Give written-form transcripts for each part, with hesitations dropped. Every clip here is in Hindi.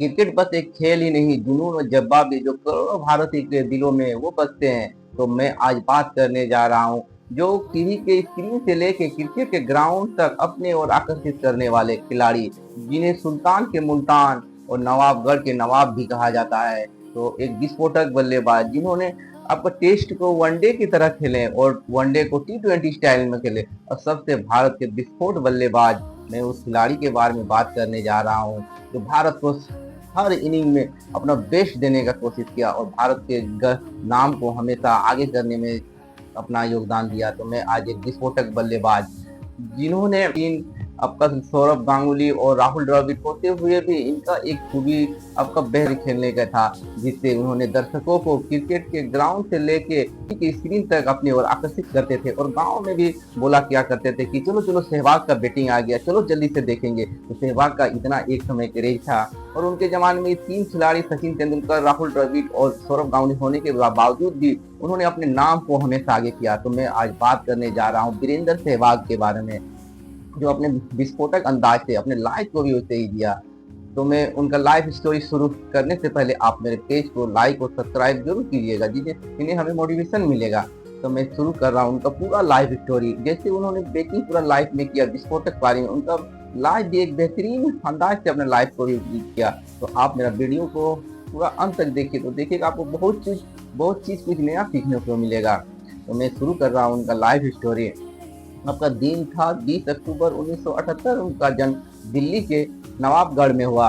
क्रिकेट बस एक खेल ही नहीं, जुनून और जज्बा भी जो करोड़ों भारतीय के दिलों में वो बसते हैं। तो मैं आज बात करने जा रहा हूँ जो टीवी के स्क्रीन से लेके क्रिकेट के ग्राउंड तक अपने ओर आकर्षित करने वाले खिलाड़ी, जिन्हें सुल्तान के मुल्तान और नवाबगढ़ के नवाब भी कहा जाता है। तो एक विस्फोटक बल्लेबाज जिन्होंने आपको टेस्ट को वनडे की तरह खेले और वनडे को T20 स्टाइल में खेले, और सबसे भारत के विस्फोट बल्लेबाज, मैं उस खिलाड़ी के बारे में बात करने जा रहा हूँ जो भारत को हर इनिंग में अपना बेस्ट देने का कोशिश किया और भारत के नाम को हमेशा आगे करने में अपना योगदान दिया। तो मैं आज एक विस्फोटक बल्लेबाज, जिन्होंने इन आपका सौरभ गांगुली और राहुल द्रविड़ होते हुए भी इनका एक खूबी आपका बेहतर खेलने का था, जिससे उन्होंने दर्शकों को क्रिकेट के ग्राउंड से लेके स्क्रीन तक अपनी ओर आकर्षित करते थे और गांव में भी बोला किया करते थे कि चलो चलो सहवाग का बैटिंग आ गया, चलो जल्दी से देखेंगे। तो सहवाग का इतना एक समय क्रेज था और उनके जमाने में 3 खिलाड़ी सचिन तेंदुलकर, राहुल द्रविड़ और सौरभ गांगुली होने के बावजूद भी उन्होंने अपने नाम को हमेशा आगे किया। तो मैं आज बात करने जा रहा हूँ वीरेंद्र सहवाग के बारे में, जो अपने विस्फोटक अंदाज से अपने लाइफ को भी वैसे ही दिया। तो मैं उनका लाइफ स्टोरी शुरू करने से पहले आप मेरे पेज को लाइक और सब्सक्राइब जरूर कीजिएगा, जिन्हें हमें मोटिवेशन मिलेगा। तो मैं शुरू कर रहा हूँ उनका पूरा लाइफ स्टोरी, जैसे उन्होंने बैटिंग पूरा लाइफ में किया, विस्फोटक पारी में उनका लाइफ भी एक बेहतरीन अंदाज से अपने लाइफ को भी किया। तो आप मेरा वीडियो को पूरा अंत तक देखिए, तो देखिएगा आपको बहुत चीज कुछ नया सीखने को मिलेगा। तो मैं शुरू कर रहा हूँ उनका लाइफ स्टोरी। आपका दिन था 20 अक्टूबर 1978। उनका जन्म दिल्ली के नवाबगढ़ में हुआ।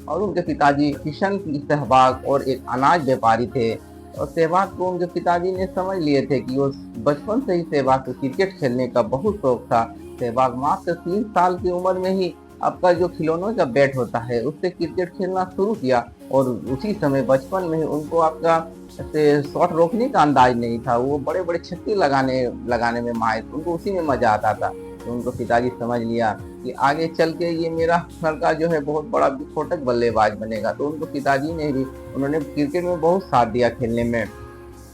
और उनके पिताजी किशन सहवाग और एक अनाज व्यापारी थे। और सहवाग को उनके पिताजी ने समझ लिए थे कि वो बचपन से ही सहवाग को क्रिकेट खेलने का बहुत शौक था। सहवाग मात्र 3 साल की उम्र में ही आपका जो खिलौनों का बैट होता है उससे क्रिकेट खेलना शुरू किया। और उसी समय बचपन में उनको आपका शॉट रोकने का अंदाज नहीं था, वो बड़े बड़े छक्के लगाने में माहिर, उनको उसी में मजा आता था। तो उनको पिताजी समझ लिया कि आगे चल के ये मेरा लड़का जो है बहुत बड़ा विस्फोटक बल्लेबाज बनेगा। तो उनको पिताजी ने भी उन्होंने क्रिकेट में बहुत साथ दिया खेलने में।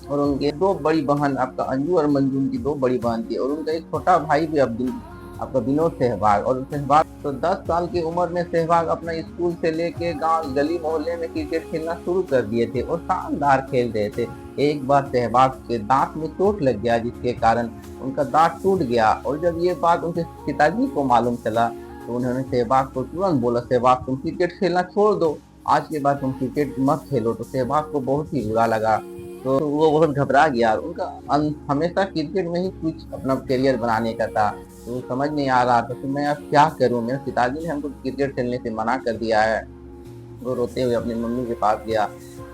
और उनके 2 बड़ी बहन, आपका अंजू और मंजू, उनकी 2 बड़ी बहन थी और उनका एक छोटा भाई भी आपका विनोद सहवाग। और सहवाग तो 10 साल की उम्र में सहवाग अपना स्कूल से लेके गांव गली मोहल्ले में क्रिकेट खेलना शुरू कर दिए थे और शानदार खेल रहे थे। एक बार सहवाग के दांत में चोट लग गया, जिसके कारण उनका दांत टूट गया। और जब ये बात उनके पिताजी को मालूम चला तो उन्होंने सहवाग को तुरंत बोला, सहवाग तुम क्रिकेट खेलना छोड़ दो, आज के बाद तुम क्रिकेट मत खेलो। तो सहवाग को बहुत ही बुरा लगा, तो वो बहुत घबरा गया। उनका हमेशा क्रिकेट में ही कुछ अपना करियर बनाने का था, तो समझ नहीं आ रहा था कि मैं अब क्या करूं। मेरे पिताजी ने हमको क्रिकेट खेलने से मना कर दिया है। वो रोते हुए अपनी मम्मी के पास गया,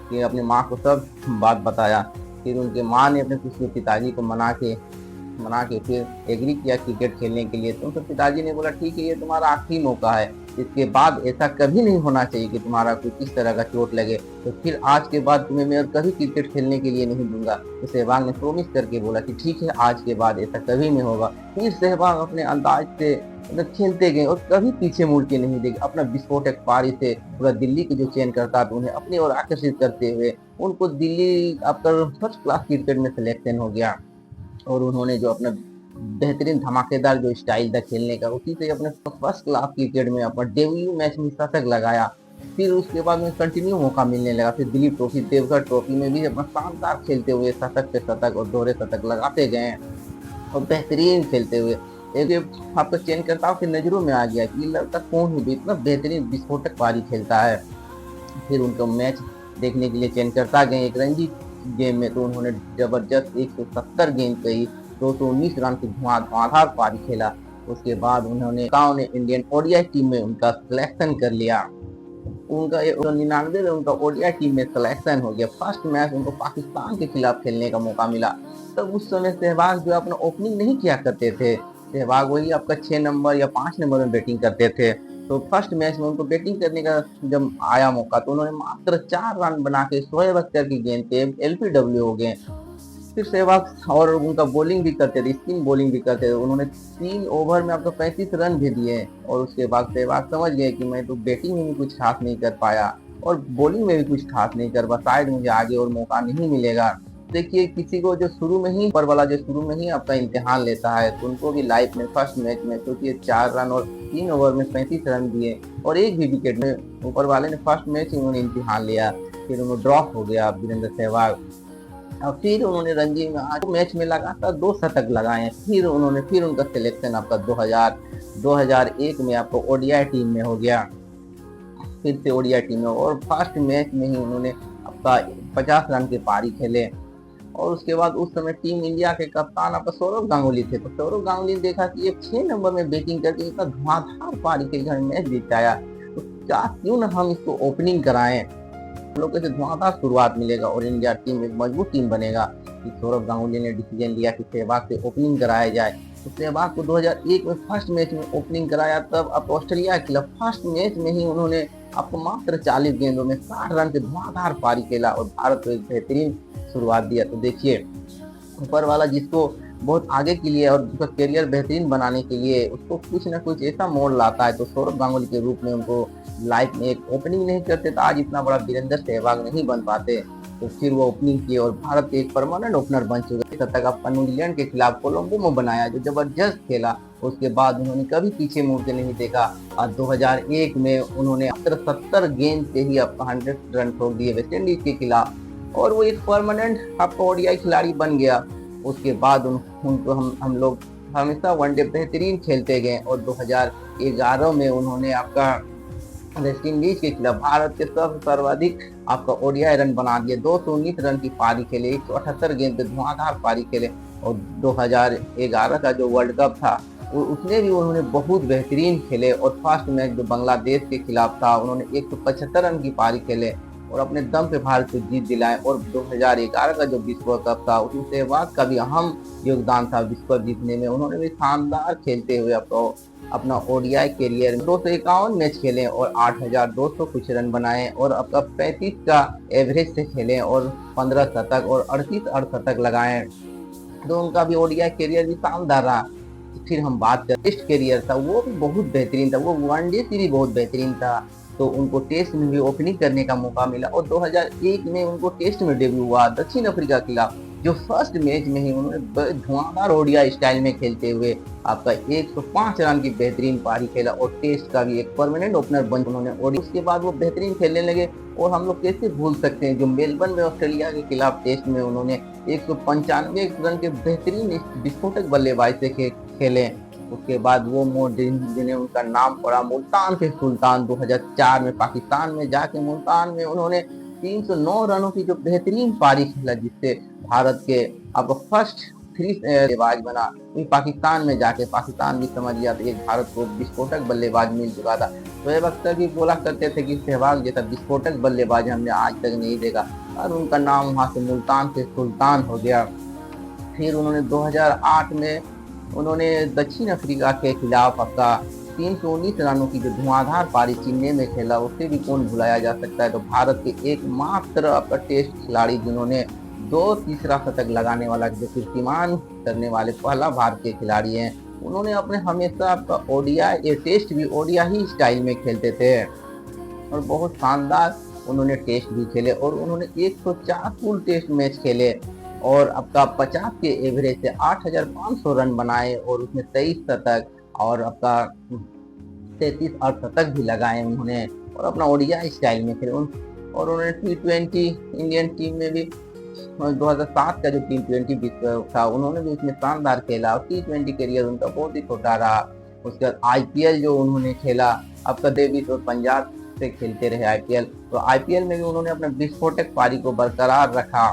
फिर अपनी माँ को सब बात बताया। फिर उनके माँ ने अपने पिताजी को मना के फिर एग्री किया क्रिकेट खेलने के लिए। तो उनके पिताजी ने बोला ठीक है, ये तुम्हारा आखिरी मौका है, इसके बाद ऐसा कभी नहीं होना चाहिए कि तुम्हारा कोई किस तरह का चोट लगे। तो फिर आज के बाद तुम्हें मैं कभी क्रिकेट खेलने के लिए नहीं दूंगा। तो सहवाग ने प्रोमिस करके बोला कि ठीक है, आज के बाद ऐसा कभी नहीं होगा। फिर सहवाग अपने अंदाज से खेलते गए और कभी पीछे मुड़ के नहीं देखे। अपना विस्फोटक पारी से पूरा दिल्ली के जो चयन करता था उन्हें अपनी ओर आकर्षित करते हुए उनको दिल्ली आपका फर्स्ट क्लास क्रिकेट में सिलेक्शन हो गया। और उन्होंने जो अपना बेहतरीन धमाकेदार जो स्टाइल था खेलने का, उसी से अपने फर्स्ट क्लास क्रिकेट में अपना डेब्यू मैच में शतक लगाया। फिर उसके बाद में कंटिन्यू मौका मिलने लगा। फिर दिलीप ट्रॉफी, देवघर ट्रॉफी में भी अपना शानदार खेलते हुए शतक पे शतक और दोहरे शतक लगाते गए और बेहतरीन खेलते हुए एक आपका चयनकर्ताओं की नजरों में आ गया कि लड़का कौन है, इतना बेहतरीन विस्फोटक पारी खेलता है। फिर उनको मैच देखने के लिए चयनकर्ता गए एक रणजी गेम में, तो उन्होंने जबरदस्त 170 गेंद पे ही 219 रन की धुआंधार पारी खेला। उसके बाद उन्होंने इंडियन ओडीआई टीम में उनका सिलेक्शन कर लिया। उनका 99 में उनका ओडीआई टीम में सिलेक्शन हो गया। फर्स्ट मैच उनको पाकिस्तान के खिलाफ खेलने का मौका मिला। तब उस समय सहवाग जो अपना ओपनिंग नहीं किया करते थे, सहवाग वही आपका 6 नंबर या 5 नंबर में बैटिंग करते थे। तो फर्स्ट मैच में उनको बैटिंग करने का जब आया मौका तो उन्होंने मात्र 4 रन बना के शोएब अख्तर की गेंद पे एलपीडब्ल्यू हो गए। फिर सहवाग और उनका बॉलिंग भी करते थे, स्पिन बॉलिंग भी करते थे। उन्होंने 3 ओवर में आपको 35 रन भी दिए। और उसके बाद सहवाग समझ गए कि मैं तो बैटिंग में भी कुछ खास नहीं कर पाया और बॉलिंग में भी कुछ खास नहीं कर पाया, शायद मुझे आगे और मौका नहीं मिलेगा। देखिए किसी को जो शुरू में ही ऊपर वाला जो शुरू में ही आपका इम्तिहान लेता है तो उनको भी लाइफ में फर्स्ट मैच में सोचिए 4 रन और 3 ओवर में 35 रन दिए और एक भी विकेट में ऊपर वाले ने फर्स्ट मैच ही उन्होंने इम्तिहान लिया, फिर उन्होंने ड्रॉप हो गया वीरेंद्र सहवाग। और फिर उन्होंने रणजी में आज मैच में लगातार 2 शतक लगाए, फिर उनका सिलेक्शन आपका 2001 में आपको ओडीआई टीम में हो गया, फिर से ओडीआई टीम में, और फर्स्ट मैच में ही उन्होंने आपका 50 रन के पारी खेले। और उसके बाद उस समय टीम इंडिया के कप्तान आपका सौरव गांगुली थे, तो सौरव गांगुली ने देखा कि ये 6 नंबर में बैटिंग करके इतना धुआंधार पारी के घर मैच जिताया, तो क्या क्यों ना हम इसको ओपनिंग कराएं, लोगों से धुआंधार शुरुआत मिलेगा और इंडिया टीम एक मजबूत टीम बनेगा। कि सौरव गांगुली ने डिसीजन लिया कि सहवाग से ओपनिंग कराया जाए। तो सहवाग को 2001 में फर्स्ट मैच में ओपनिंग कराया, तब अब ऑस्ट्रेलिया के खिलाफ फर्स्ट मैच में ही उन्होंने आपको मात्र 40 गेंदों में 60 रन के धुआंधार पारी खेला और भारत को एक बेहतरीन शुरुआत दिया। तो देखिए ऊपर वाला जिसको बहुत आगे के लिए और उसका करियर बेहतरीन बनाने के लिए उसको कुछ ना कुछ ऐसा मोड़ लाता है, तो सौरव गांगुली के रूप में उनको लाइफ में एक ओपनिंग नहीं करते तो आज इतना बड़ा वीरेंद्र सहवाग नहीं बन पाते। तो फिर वो ओपनिंग किए और भारत के एक परमानेंट ओपनर बन चुके। शतक आपका न्यूजीलैंड के खिलाफ कोलंबो में बनाया जो जबरदस्त खेला, उसके बाद उन्होंने कभी पीछे मुड़ के नहीं देखा और 2001 में उन्होंने 70 गेंद से ही आपका 100 रन छोड़ दिए वेस्ट इंडीज के खिलाफ और वो एक परमानेंट आपका ओडीआई खिलाड़ी बन गया। उसके बाद उनको हम लोग हमेशा वनडे बेहतरीन खेलते गए और 2011 में उन्होंने आपका वेस्ट इंडीज के खिलाफ भारत के सबसे सर्वाधिक आपका ओडीआई रन बना दिए, 219 रन की पारी खेले, 178 गेंद पे धुआंधार पारी खेले। और 2011 का जो वर्ल्ड कप था उसमें भी उन्होंने बहुत बेहतरीन खेले और फर्स्ट मैच जो बांग्लादेश के खिलाफ था उन्होंने 175 रन की पारी खेले और अपने दम पे भारत को जीत दिलाए। और 2011 का जो विश्व कप था उसमें सहवाग का भी अहम योगदान था विश्व कप जीतने में। उन्होंने भी शानदार खेलते हुए अपना ओडीआई करियर में 251 मैच खेले और 8,200 कुछ रन बनाए और आपका 35 का एवरेज से खेले और 15 शतक और 38 अर्धशतक लगाए, तो उनका भी ओडीआई करियर भी शानदार रहा। फिर हम बात करें टेस्ट करियर था, वो भी बहुत बेहतरीन था, वो वनडे सीरीज बहुत बेहतरीन था, तो उनको टेस्ट में भी ओपनिंग करने का मौका मिला और 2001 में उनको टेस्ट में डेब्यू हुआ दक्षिण अफ्रीका के खिलाफ, जो फर्स्ट मैच में ही उन्होंने धुआंधार ओडीआई स्टाइल में खेलते हुए आपका 105 रन की बेहतरीन पारी खेला और टेस्ट का भी एक परमानेंट ओपनर बन उन्होंने। और उसके बाद वो बेहतरीन खेलने लगे और हम लोग कैसे भूल सकते हैं जो मेलबर्न में ऑस्ट्रेलिया के खिलाफ टेस्ट में उन्होंने 195 रन के बेहतरीन विस्फोटक बल्लेबाजी से खेले। उसके बाद वो मोड़ जिन्हें उनका नाम पड़ा मुल्तान के सुल्तान, 2004 में पाकिस्तान में जाके मुल्तान में उन्होंने 309 रनों की जो बेहतरीन पारी खेला जिससे भारत के आपको फर्स्ट 3 बल्लेबाज बना। पाकिस्तान में जाके पाकिस्तान भी समझ गया था एक भारत को विस्फोटक बल्लेबाज मिल चुका था। शोएब अख्तर भी बोला करते थे कि सहवाग जैसा विस्फोटक बल्लेबाज हमने आज तक नहीं देखा और उनका नाम वहाँ से मुल्तान से सुल्तान हो गया। फिर उन्होंने 2008 में उन्होंने दक्षिण अफ्रीका के खिलाफ आपका 319 रनों की जो धुआंधार पारी चीनने में खेला, उससे भी कौन भुलाया जा सकता है। तो भारत के एकमात्र आपका टेस्ट खिलाड़ी जिन्होंने 2 तीसरा शतक लगाने वाला जो कीर्तिमान करने वाले पहला भारतीय खिलाड़ी हैं, उन्होंने अपने हमेशा आपका ओडीआई टेस्ट भी ओडीआई स्टाइल में खेलते थे और बहुत शानदार उन्होंने टेस्ट भी खेले और उन्होंने 104 फुल टेस्ट मैच खेले और आपका 50 के एवरेज से 8,500 रन बनाए और उसमें 23 शतक और आपका 33 अर्धशतक भी लगाए उन्होंने और अपना ओडीआई स्टाइल में खेले। और उन्होंने T20 इंडियन टीम में भी 2007 का जो T20 विश्व था उन्होंने भी उसमें शानदार खेला और T20 करियर उनका बहुत ही छोटा रहा। उसके बाद IPL जो उन्होंने खेला आपका डेविस और पंजाब से खेलते रहे IPL, तो IPL में भी उन्होंने अपने विस्फोटक पारी को बरकरार रखा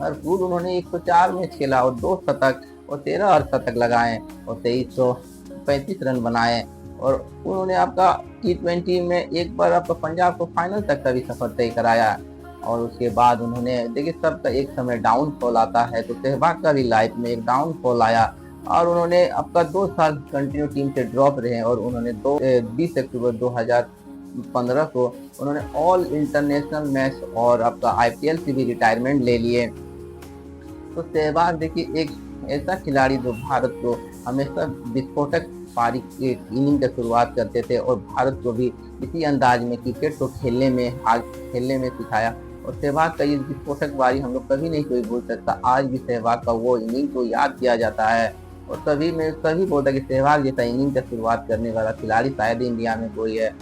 और खुद उन्होंने 104 मैच खेला और 2 शतक और 13 अर्धशतक लगाए और 2335 रन बनाए और उन्होंने आपका T20 में एक बार आपका पंजाब को फाइनल तक का भी सफर तय कराया। और उसके बाद उन्होंने देखिए सबका एक समय डाउनफॉल आता है, तो सहवाग का भी लाइफ में एक डाउनफॉल आया और उन्होंने आपका 2 साल कंटिन्यू टीम से ड्रॉप रहे और उन्होंने 20 अक्टूबर 2015 को उन्होंने ऑल इंटरनेशनल मैच और आपका IPL से भी रिटायरमेंट ले लिए। तो सहवाग देखिए एक ऐसा खिलाड़ी जो भारत को हमेशा विस्फोटक पारी के इनिंग का शुरुआत करते थे और भारत को भी इसी अंदाज में क्रिकेट को खेलने में सिखाया। और सहवाग का ये विस्फोटक बारी हम लोग कभी नहीं कोई भूल सकता। आज भी सहवाग का वो इनिंग को याद किया जाता है और सभी बोलता है कि सहवाग जैसा इनिंग का शुरुआत करने वाला खिलाड़ी शायद इंडिया में कोई है।